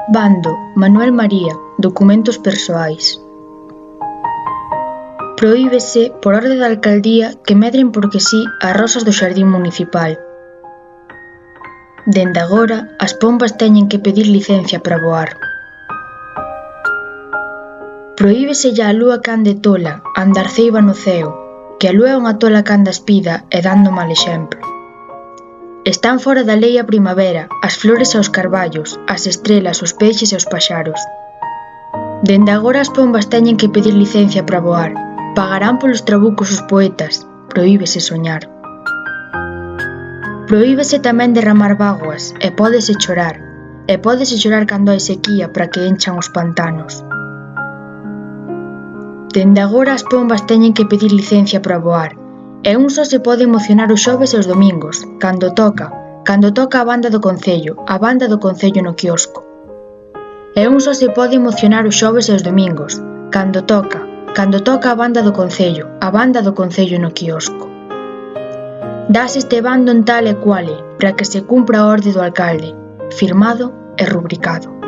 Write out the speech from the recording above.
Bando, Manuel María, documentos persoais. Prohíbese, por orde da alcaldía, que medren porque sí as rosas do xardín municipal. Dende agora, as pombas teñen que pedir licencia para voar. Prohíbeselle á lúa can de tola, andar ceiba no ceo, que a lúa é unha tola can da espida e dando mal exemplo. Están fora da lei a primavera, as flores e os carballos, as estrelas, os peixes e os paxaros. Dende agora as pombas teñen que pedir licencia para voar, pagarán polos trabucos os poetas, prohíbese soñar. Prohíbese tamén derramar bágoas, e pódese chorar cando hai sequía para que enchan os pantanos. Dende agora as pombas teñen que pedir licencia para voar, e un só se pode emocionar os xoves e os domingos, cando toca a banda do concello no quiosco. E un só se pode emocionar os xoves e os domingos, cando toca a banda do concello no quiosco. Dás este bando en tal e cuale, para que se cumpra a orde do alcalde, firmado e rubricado.